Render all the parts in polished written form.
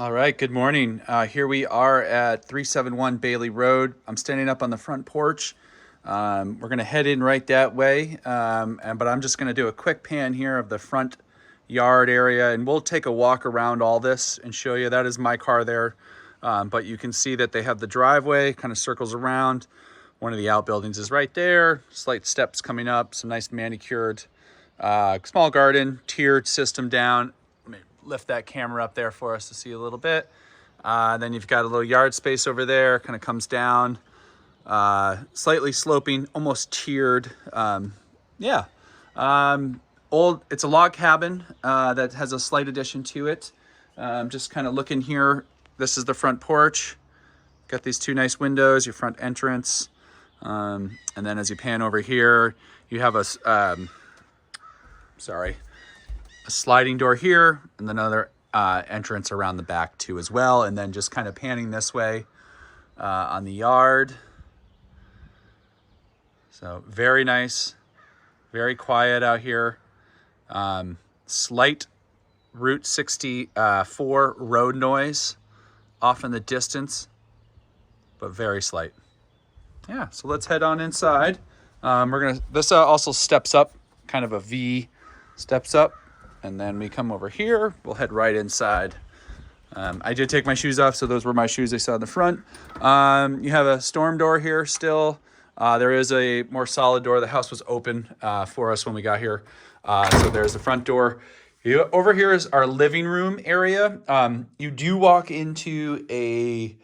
All right, good morning. Here we are at 371 Bailey Road. I'm standing up on the front porch. We're going to head in right that way, but I'm just going to do a quick pan here of the front yard area, and we'll take a walk around all this and show you. That is my car there, but you can see that they have the driveway, kind of circles around. One of the outbuildings is right there, slight steps coming up, some nice manicured, small garden, tiered system down. Lift that camera up there for us to see a little bit. Then you've got a little yard space over there, kind of comes down, slightly sloping, almost tiered. Yeah. It's a log cabin that has a slight addition to it. Just kind of looking here. This is the front porch. Got these two nice windows, your front entrance. And then as you pan over here, you have a sliding door here, and another entrance around the back too as well. And then just kind of panning this way on the yard. So very nice, very quiet out here. Slight Route 64 road noise off in the distance, but very slight. Yeah, so let's head on inside. This also steps up, kind of a V, steps up. And then we come over here, we'll head right inside. I did take my shoes off, so those were my shoes I saw in the front. You have a storm door here still. There is a more solid door. The house was open for us when we got here. So there's the front door. Over here is our living room area. You do walk into a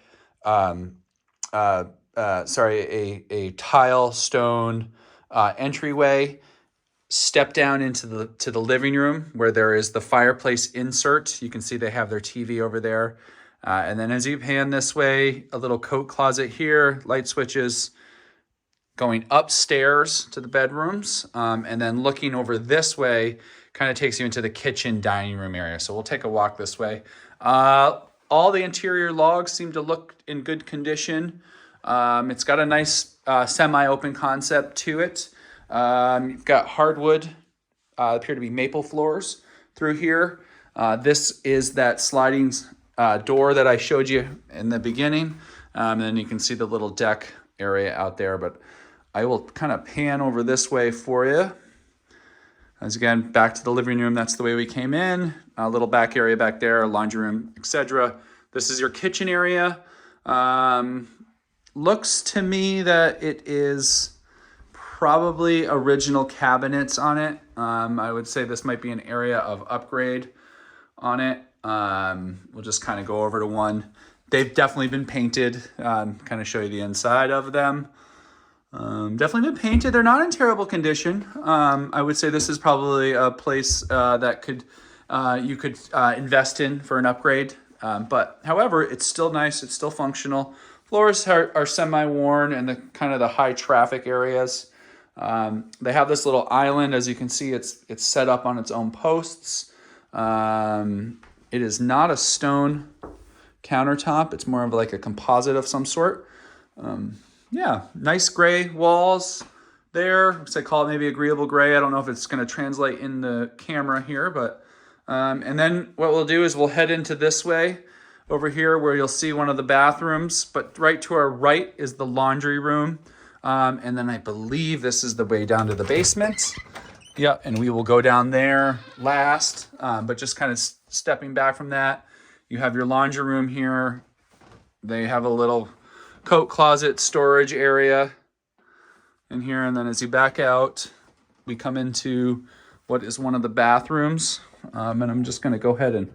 tile stone entryway. Step down into the living room where there is the fireplace insert. You can see they have their TV over there. And then as you pan this way, a little coat closet here, light switches, going upstairs to the bedrooms. And then looking over this way kind of takes you into the kitchen dining room area. So we'll take a walk this way. All the interior logs seem to look in good condition. It's got a nice semi-open concept to it. You've got hardwood, appear to be maple floors through here. This is that sliding door that I showed you in the beginning. And then you can see the little deck area out there, but I will kind of pan over this way for you. As again, back to the living room, that's the way we came in. A little back area back there, laundry room, etc. This is your kitchen area. Looks to me that it is probably original cabinets on it. I would say this might be an area of upgrade on it. We'll just kind of go over to one. They've definitely been painted, kind of show you the inside of them. Definitely been painted. They're not in terrible condition. I would say this is probably a place that you could invest in for an upgrade. But however, it's still nice. It's still functional. Floors are semi-worn in the kind of the high traffic areas. They have this little island. As you can see, it's set up on its own posts. It is not a stone countertop. It's more of like a composite of some sort. Yeah, nice gray walls there. So I call it maybe agreeable gray. I don't know if it's going to translate in the camera here, but and then what we'll do is we'll head into this way over here where you'll see one of the bathrooms, but right to our right is the laundry room. And then I believe this is the way down to the basement. Yeah, and we will go down there last, but just kind of stepping back from that, you have your laundry room here. They have a little coat closet storage area in here. And then as you back out, we come into what is one of the bathrooms. And I'm just going to go ahead and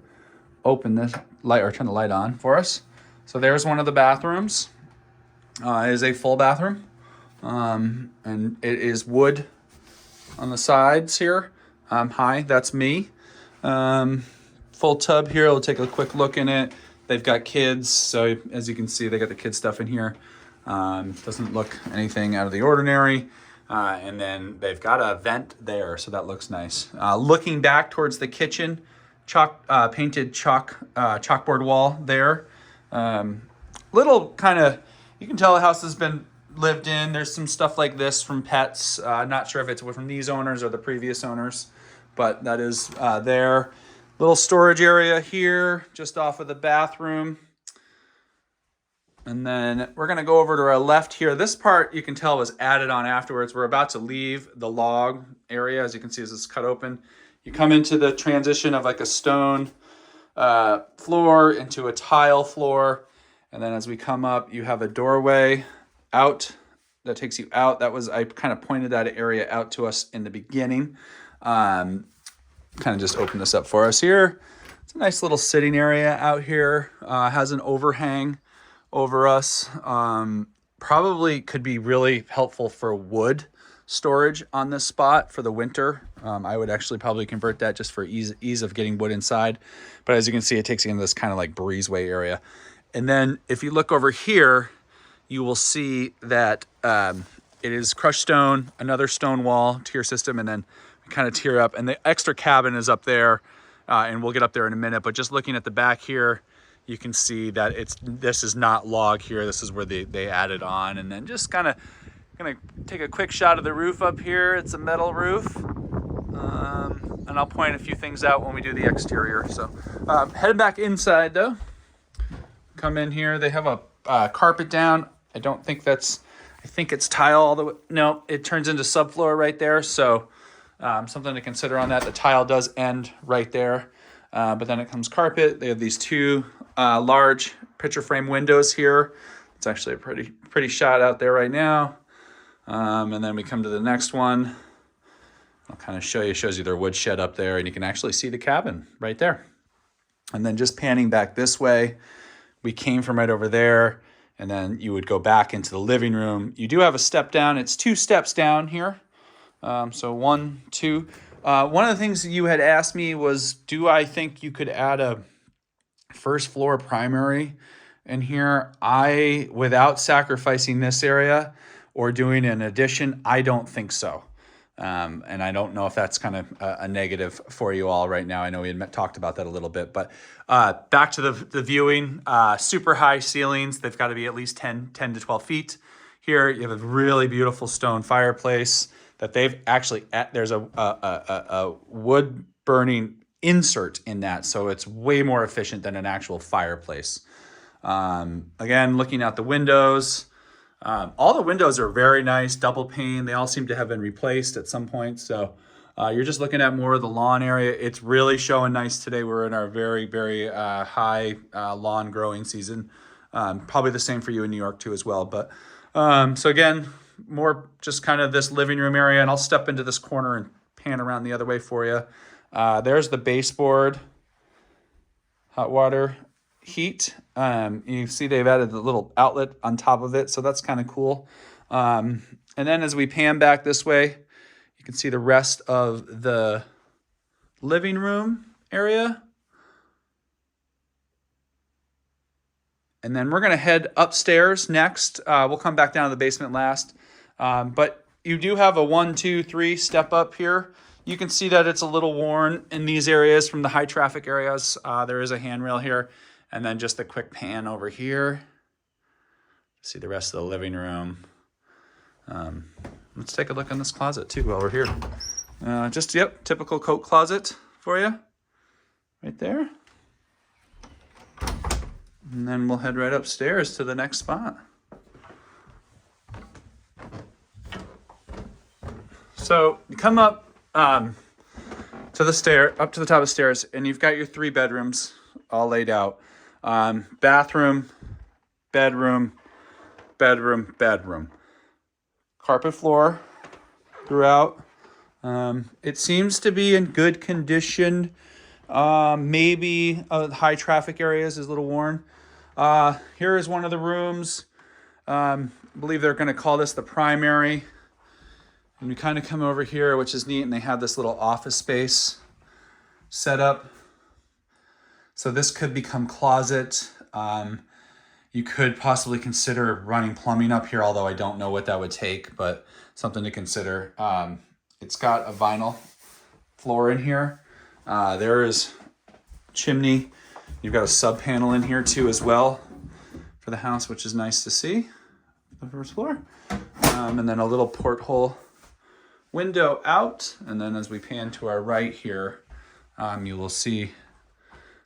open this light or turn the light on for us. So there's one of the bathrooms. It is a full bathroom. And it is wood on the sides here. Hi, that's me. Full tub here. We'll take a quick look in it. They've got kids, so as you can see, they got the kid stuff in here. Doesn't look anything out of the ordinary. And then they've got a vent there, so that looks nice. Looking back towards the kitchen, painted chalkboard wall there. Little kind of, you can tell the house has been lived in. There's some stuff like this from pets. Not sure if it's from these owners or the previous owners, but that is there. Little storage area here, just off of the bathroom. And then we're gonna go over to our left here. This part you can tell was added on afterwards. We're about to leave the log area. As you can see, as it's cut open. You come into the transition of like a stone floor into a tile floor. And then as we come up, you have a doorway out that takes you out. That was, I kind of pointed that area out to us in the beginning. Kind of just open this up for us here. It's a nice little sitting area out here. Has an overhang over us. Probably could be really helpful for wood storage on this spot for the winter. I would actually probably convert that just for ease of getting wood inside. But as you can see, it takes you into this kind of like breezeway area. And then if you look over here, you will see that it is crushed stone, another stone wall tier system, and then we kind of tier up. And the extra cabin is up there, and we'll get up there in a minute. But just looking at the back here, you can see that this is not log here. This is where they added on. And then just kind of gonna take a quick shot of the roof up here. It's a metal roof. And I'll point a few things out when we do the exterior. So heading back inside though, come in here. They have a carpet down. I think it's tile all the way. No, it turns into subfloor right there. So something to consider on that. The tile does end right there. But then it comes carpet. They have these two large picture frame windows here. It's actually a pretty shot out there right now. And then we come to the next one. I'll kind of show you. It shows you their wood shed up there, and you can actually see the cabin right there. And then just panning back this way, we came from right over there, and then you would go back into the living room. You do have a step down. It's 2 steps down here. So 1, 2. One of the things you had asked me was, do I think you could add a first floor primary in here? Without sacrificing this area or doing an addition, I don't think so. And I don't know if that's kind of a negative for you all right now. I know we had talked about that a little bit, but back to the viewing, super high ceilings. They've got to be at least 10 to 12 feet. Here you have a really beautiful stone fireplace that they've actually, there's a wood burning insert in that. So it's way more efficient than an actual fireplace. Again, looking out the windows, all the windows are very nice, double pane. They all seem to have been replaced at some point. So you're just looking at more of the lawn area. It's really showing nice today. We're in our very, very high lawn growing season. Probably the same for you in New York too as well. But so again, more just kind of this living room area. And I'll step into this corner and pan around the other way for you. There's the baseboard, hot water heat. You see they've added the little outlet on top of it, so that's kind of cool. And then as we pan back this way, you can see the rest of the living room area. And then we're going to head upstairs next. We'll come back down to the basement last. But you do have a 1, 2, 3 step up here. You can see that it's a little worn in these areas from the high traffic areas. There is a handrail here. And then just a quick pan over here. See the rest of the living room. Let's take a look in this closet too while we're here. Yep, typical coat closet for you. Right there. And then we'll head right upstairs to the next spot. So you come up to the up to the top of the stairs, and you've got your 3 bedrooms all laid out. Bathroom, bedroom, bedroom, bedroom. Carpet floor throughout. It seems to be in good condition. Maybe high traffic areas is a little worn. Here is one of the rooms. I believe they're going to call this the primary. And we kind of come over here, which is neat, and they have this little office space set up. So this could become closet. You could possibly consider running plumbing up here, although I don't know what that would take, but something to consider. It's got a vinyl floor in here. There is chimney. You've got a sub panel in here too as well for the house, which is nice to see. The first floor. And then a little porthole window out. And then as we pan to our right here, you will see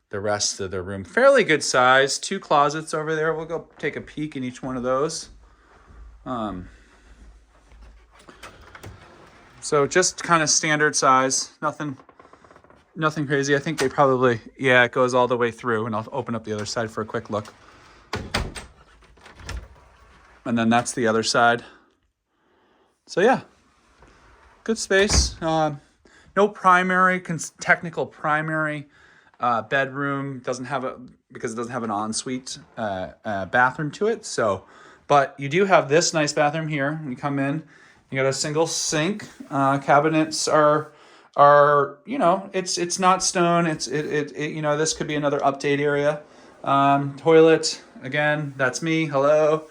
the rest of the room. Fairly good size. 2 closets over there. We'll go take a peek in each one of those. So just kind of standard size. Nothing crazy. I think they probably, yeah, it goes all the way through, and I'll open up the other side for a quick look. And then that's the other side. So yeah, good space. No primary, technical primary bedroom. Doesn't have because it doesn't have an ensuite bathroom to it. So, but you do have this nice bathroom here. When you come in, you got a single sink. Cabinets are it's not stone. It this could be another update area. Toilet again. That's me. Hello.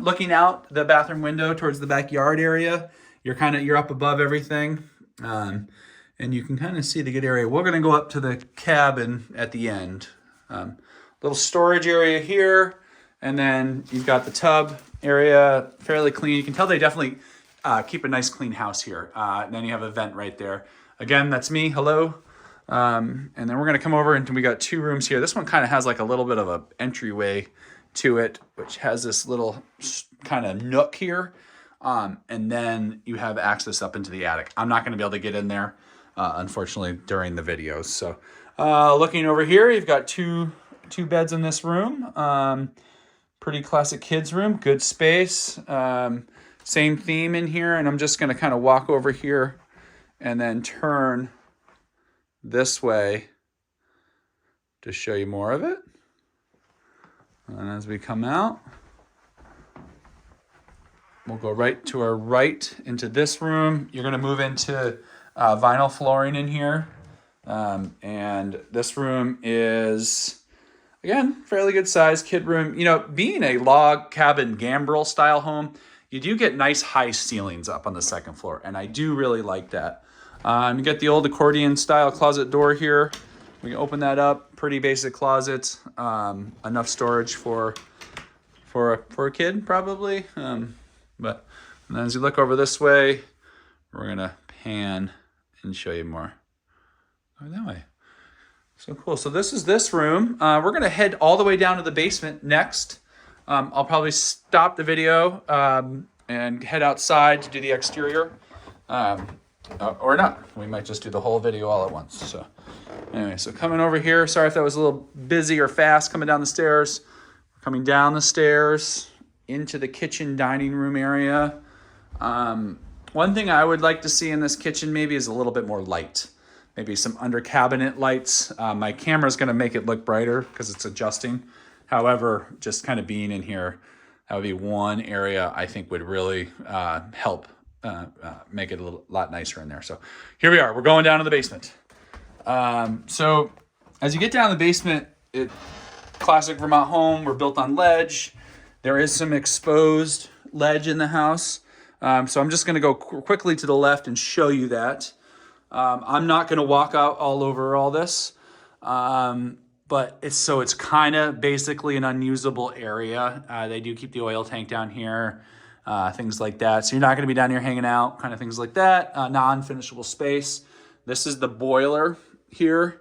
Looking out the bathroom window towards the backyard area. You're up above everything. And you can kind of see the good area. We're going to go up to the cabin at the end. Little storage area here. And then you've got the tub area, fairly clean. You can tell they definitely keep a nice clean house here. And then you have a vent right there. Again, that's me. Hello. And then we're going to come over and we got 2 rooms here. This one kind of has like a little bit of a entryway to it, which has this little kind of nook here. And then you have access up into the attic. I'm not going to be able to get in there, unfortunately, during the videos. So looking over here, you've got two beds in this room. Pretty classic kids room, good space. Same theme in here. And I'm just going to kind of walk over here and then turn this way to show you more of it. And as we come out, we'll go right to our right into this room. You're going to move into vinyl flooring in here. And this room is, again, fairly good size kid room. Being a log cabin gambrel style home, you do get nice high ceilings up on the second floor. And I do really like that. You get the old accordion style closet door here. We can open that up. Pretty basic closet. Enough storage for a kid probably. But and then as you look over this way, we're gonna pan and show you more. Go that way. So cool. So this is this room. We're gonna head all the way down to the basement next. I'll probably stop the video and head outside to do the exterior. Or not. We might just do the whole video all at once. So anyway, so coming over here. Sorry if that was a little busy or fast coming down the stairs. Coming down the stairs into the kitchen dining room area. One thing I would like to see in this kitchen maybe is a little bit more light. Maybe some under cabinet lights. My camera's going to make it look brighter because it's adjusting. However, just kind of being in here, that would be one area I think would really help make it a lot nicer in there. So here we are. We're going down to the basement. So as you get down to the basement, classic Vermont home. We're built on ledge. There is some exposed ledge in the house. So I'm just going to go quickly to the left and show you that. I'm not going to walk out all over all this. But it's kind of basically an unusable area. They do keep the oil tank down here. Things like that. So you're not going to be down here hanging out, kind of things like that. Non-finishable space. This is the boiler here.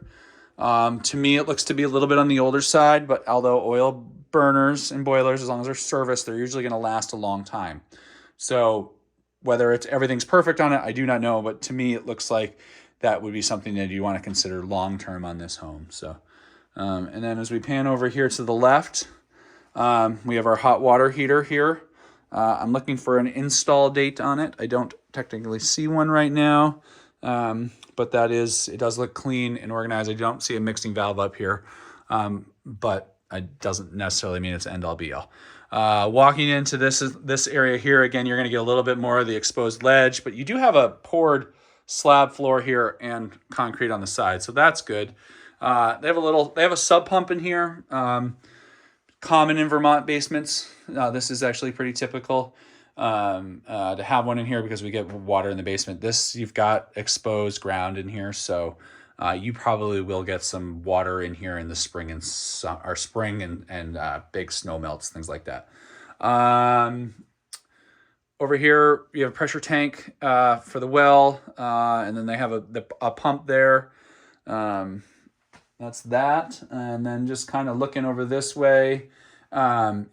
To me, it looks to be a little bit on the older side, but although oil burners and boilers, as long as they're serviced, they're usually going to last a long time. So whether everything's perfect on it, I do not know, but to me, it looks like that would be something that you want to consider long-term on this home. So, and then as we pan over here to the left, we have our hot water heater here. I'm looking for an install date on it. I don't technically see one right now, but it does look clean and organized. I don't see a mixing valve up here, but it doesn't necessarily mean it's end all be all. Walking into this area here, again, you're going to get a little bit more of the exposed ledge, but you do have a poured slab floor here and concrete on the side, so that's good. They have a sub pump in here. Common in Vermont basements. This is actually pretty typical to have one in here because we get water in the basement. You've got exposed ground in here, so you probably will get some water in here in the spring and big snow melts, things like that. Over here, you have a pressure tank for the well, and then they have a pump there. that's that. And then just kind of looking over this way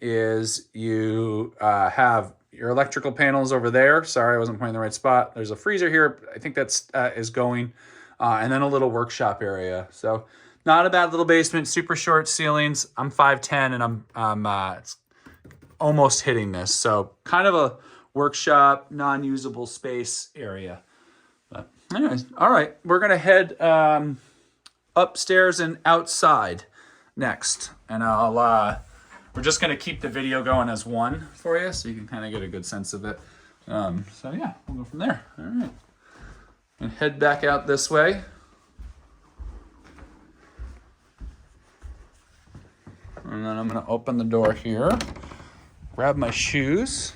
is you have your electrical panels over there. Sorry, I wasn't pointing the right spot. There's a freezer here. I think that's is going. And then a little workshop area. So not a bad little basement, super short ceilings. I'm 5'10", and I'm it's almost hitting this. So kind of a workshop, non-usable space area. But anyways, all right, we're gonna head upstairs and outside next, and we're just gonna keep the video going as one for you, so you can kind of get a good sense of it. So yeah, we'll go from there. All right, and head back out this way. And then I'm gonna open the door here, grab my shoes,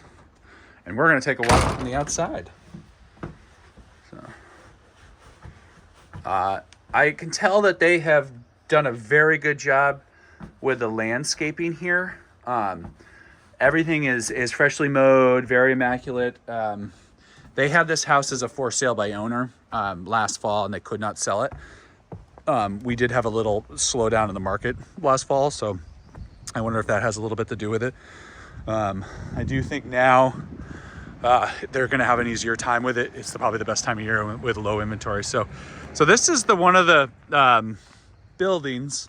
and we're gonna take a walk on the outside. I can tell that they have done a very good job with the landscaping here. Everything is freshly mowed, very immaculate. They had this house as a for sale by owner last fall, and they could not sell it. We did have a little slowdown in the market last fall, so I wonder if that has a little bit to do with it. I do think now they're going to have an easier time with it. It's probably the best time of year with low inventory. So this is one of the buildings.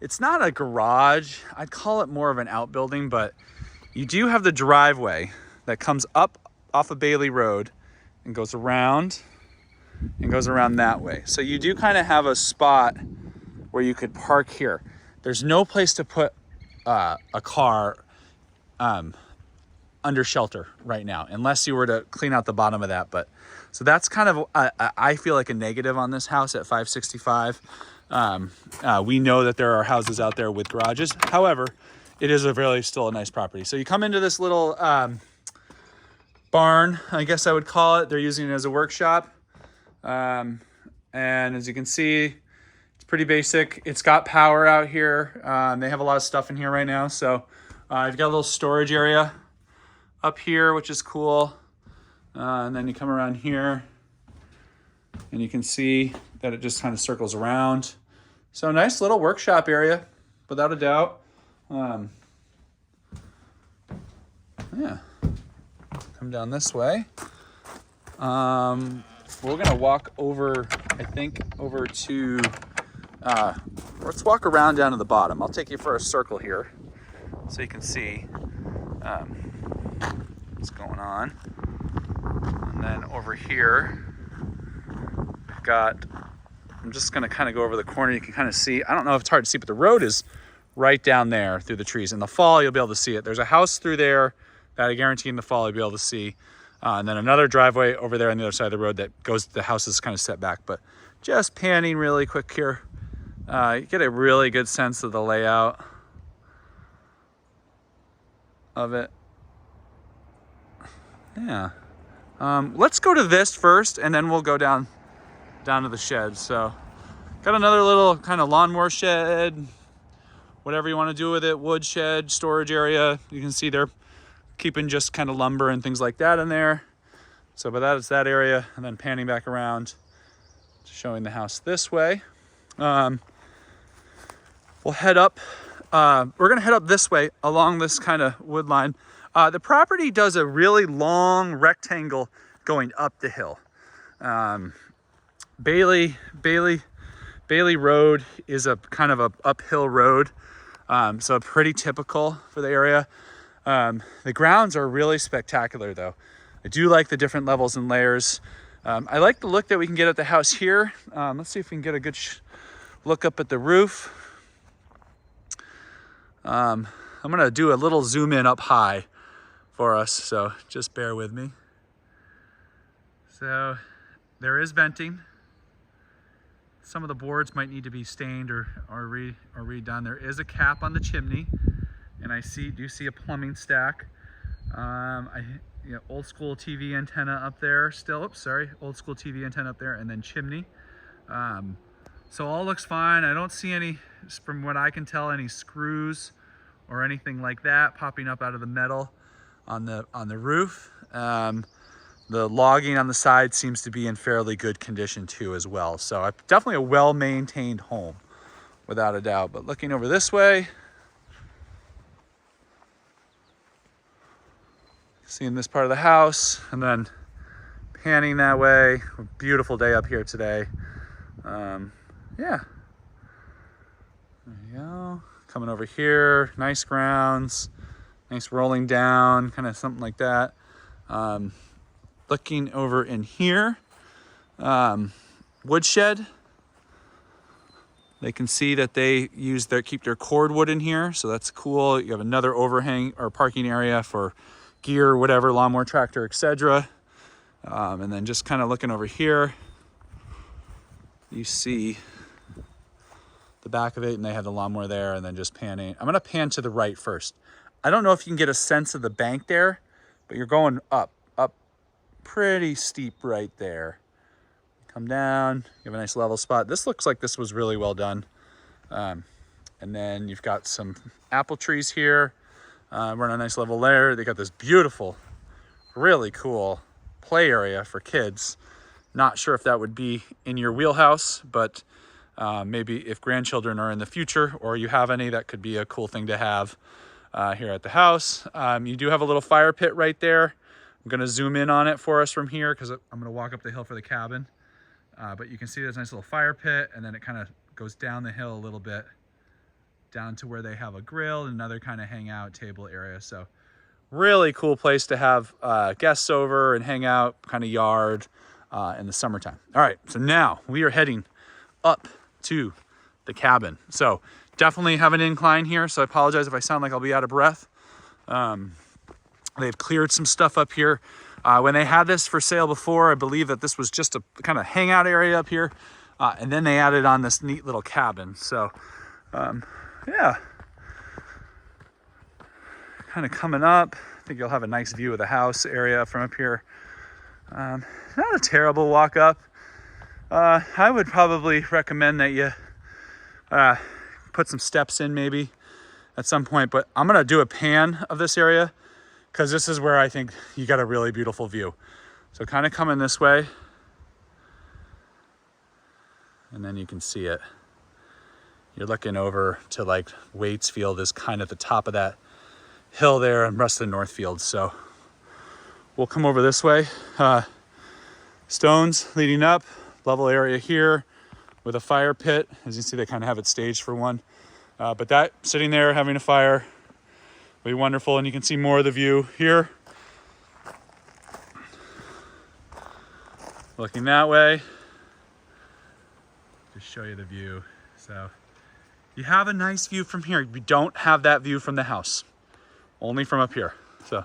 It's not a garage. I'd call it more of an outbuilding, but you do have the driveway that comes up off of Bailey Road and goes around that way. So you do kind of have a spot where you could park here. There's no place to put a car under shelter right now, unless you were to clean out the bottom of that. But so that's kind of I feel like a negative on this house at 565. We know that there are houses out there with garages. However, it is still a nice property. So you come into this little barn, I guess I would call it. They're using it as a workshop. And as you can see, it's pretty basic. It's got power out here. They have a lot of stuff in here right now. So you've got a little storage area up here, which is cool. And then you come around here and you can see that it just kind of circles around. So nice little workshop area, without a doubt. Yeah, come down this way. We're gonna walk over, I think, over to, let's walk around down to the bottom. I'll take you for a circle here so you can see what's going on. And then over here, we've got, I'm just gonna kind of go over the corner. You can kind of see, I don't know if it's hard to see, but the road is right down there through the trees. In the fall, you'll be able to see it. There's a house through there that I guarantee in the fall you'll be able to see. And then another driveway over there on the other side of the road that goes, the house is kind of set back. But just panning really quick here. You get a really good sense of the layout of it. Yeah. Let's go to this first, and then we'll go down to the shed. So got another little kind of lawnmower shed, whatever you want to do with it, wood shed, storage area. You can see they're keeping just kind of lumber and things like that in there. So but that is that area, and then panning back around, showing the house this way. We'll head up. We're gonna head up this way along this kind of wood line. The property does a really long rectangle going up the hill. Bailey Road is a kind of a uphill road, so pretty typical for the area. The grounds are really spectacular though. I do like the different levels and layers. I like the look that we can get at the house here. Let's see if we can get a good look up at the roof. I'm gonna do a little zoom in up high for us, so just bear with me. So there is venting. Some of the boards might need to be stained or redone. There is a cap on the chimney, and I do see a plumbing stack. Old school TV antenna up there still. Oops, sorry, old school TV antenna up there, and then chimney. So all looks fine. I don't see any, from what I can tell, any screws or anything like that popping up out of the metal on the roof. The logging on the side seems to be in fairly good condition too as well. So definitely a well-maintained home without a doubt. But looking over this way, seeing this part of the house, and then panning that way. A beautiful day up here today. Yeah. There you go. Coming over here, nice grounds, nice rolling down, kind of something like that. Looking over in here, woodshed. They can see that they keep their cordwood in here, so that's cool. You have another overhang or parking area for gear, whatever, lawnmower, tractor, etc. And then just kind of looking over here, you see the back of it, and they have the lawnmower there, and then just panning. I'm gonna pan to the right first. I don't know if you can get a sense of the bank there, but you're going up pretty steep right there. Come down, you have a nice level spot. This looks like this was really well done. And then you've got some apple trees here. We're on a nice level there. They got this beautiful, really cool play area for kids. Not sure if that would be in your wheelhouse, but maybe if grandchildren are in the future or you have any, that could be a cool thing to have here at the house. You do have a little fire pit right there. I'm gonna zoom in on it for us from here because I'm gonna walk up the hill for the cabin. But you can see there's a nice little fire pit, and then it kind of goes down the hill a little bit, down to where they have a grill and another kind of hangout table area. So really cool place to have guests over and hang out, kind of yard in the summertime. All right, so now we are heading up to the cabin. So definitely have an incline here, so I apologize if I sound like I'll be out of breath. They've cleared some stuff up here. When they had this for sale before, I believe that this was just a kind of hangout area up here. And then they added on this neat little cabin. So, yeah. Kind of coming up. I think you'll have a nice view of the house area from up here. Not a terrible walk up. I would probably recommend that you put some steps in maybe at some point. But I'm going to do a pan of this area, because this is where I think you got a really beautiful view. So kind of coming this way, and then you can see it. You're looking over to like Waitsfield is kind of the top of that hill there, and Ruston Northfield. So we'll come over this way. Stones leading up, level area here with a fire pit. As you see, they kind of have it staged for one. But that sitting there having a fire, be wonderful, and you can see more of the view here. Looking that way, just show you the view. So you have a nice view from here. We don't have that view from the house, only from up here. So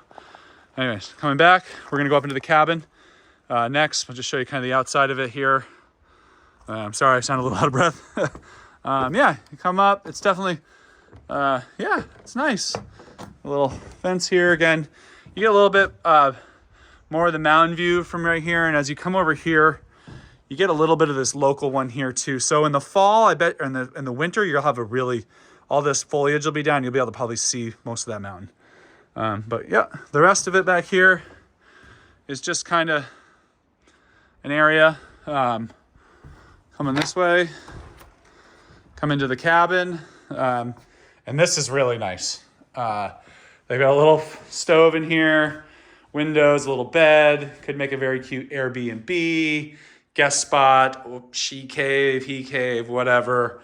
anyways, coming back, we're gonna go up into the cabin. Next, I'll just show you kind of the outside of it here. I'm sorry, I sound a little out of breath. Yeah, you come up, it's definitely, yeah, it's nice. A little fence here. Again, you get a little bit more of the mountain view from right here, and as you come over here, you get a little bit of this local one here too. So in the fall, I bet, or in the winter, you'll have a really, all this foliage will be down. You'll be able to probably see most of that mountain. But yeah, the rest of it back here is just kind of an area. Coming this way, come into the cabin, and this is really nice. They've got a little stove in here, windows, a little bed. Could make a very cute Airbnb, guest spot, she cave, he cave, whatever.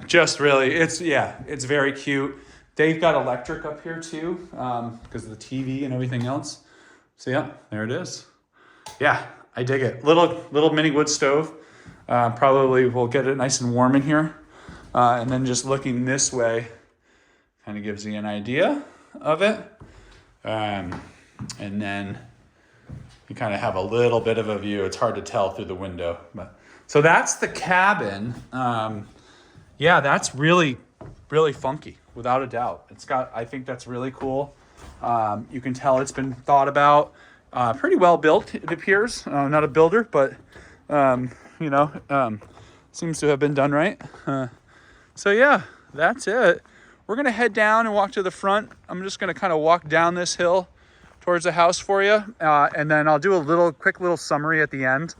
Just really, it's very cute. They've got electric up here too, because of the TV and everything else. So yeah, there it is. Yeah, I dig it. Little mini wood stove. Probably we'll get it nice and warm in here. And then just looking this way, kind of gives you an idea of it. And then you kind of have a little bit of a view. It's hard to tell through the window. So that's the cabin. Yeah, that's really, really funky, without a doubt. I think that's really cool. You can tell it's been thought about. Pretty well built, it appears. Not a builder, but, seems to have been done right. So yeah, that's it. We're gonna head down and walk to the front. I'm just gonna kind of walk down this hill towards the house for you. And then I'll do a quick little summary at the end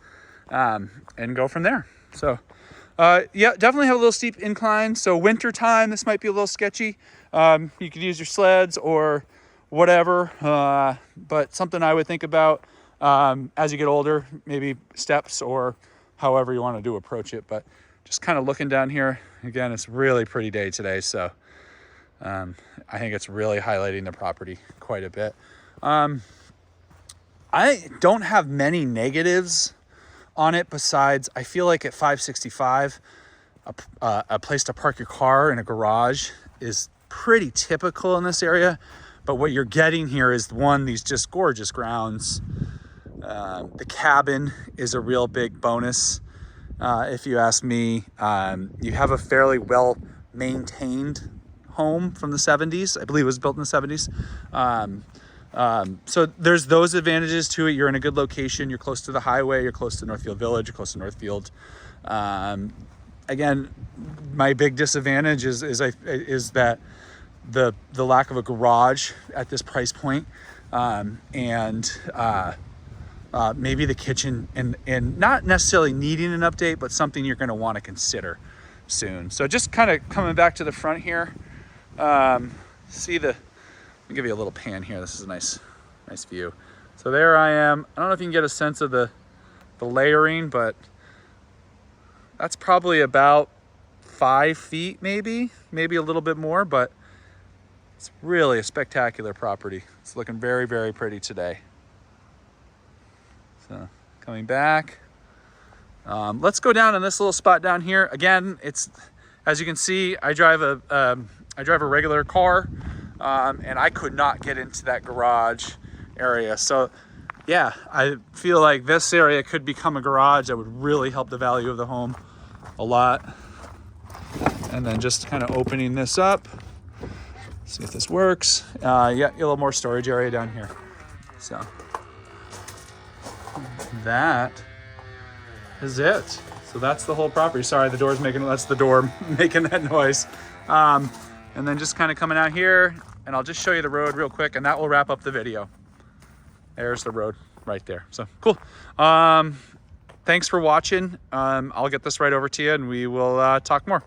and go from there. So Yeah, definitely have a little steep incline. So winter time, this might be a little sketchy. You could use your sleds or whatever, but something I would think about as you get older, maybe steps or however you want to approach it. But just kind of looking down here, again, it's really pretty day today. So I think it's really highlighting the property quite a bit. I don't have many negatives on it besides I feel like at 565, a place to park your car in a garage is pretty typical in this area. But what you're getting here is these just gorgeous grounds. The cabin is a real big bonus. If you ask me, you have a fairly well maintained home from the 70s. I believe it was built in the 70s. So there's those advantages to it. You're in a good location. You're close to the highway. You're close to Northfield Village. You're close to Northfield. Again, my big disadvantage is that the lack of a garage at this price point, and maybe the kitchen and not necessarily needing an update, but something you're going to want to consider soon. So just kind of coming back to the front here, let me give you a little pan here. This is a nice view. So there I am. I don't know if you can get a sense of the layering, but that's probably about 5 feet, maybe a little bit more, but it's really a spectacular property. It's looking very, very pretty today. So coming back, let's go down in this little spot down here. Again, it's, as you can see, I drive a regular car, and I could not get into that garage area. So yeah, I feel like this area could become a garage that would really help the value of the home a lot. And then just kind of opening this up, see if this works. Yeah, a little more storage area down here. So that is it. So that's the whole property. Sorry, that's the door making that noise. And then just kind of coming out here, and I'll just show you the road real quick, and that will wrap up the video. There's the road right there. So cool. Thanks for watching. I'll get this right over to you, and we will talk more.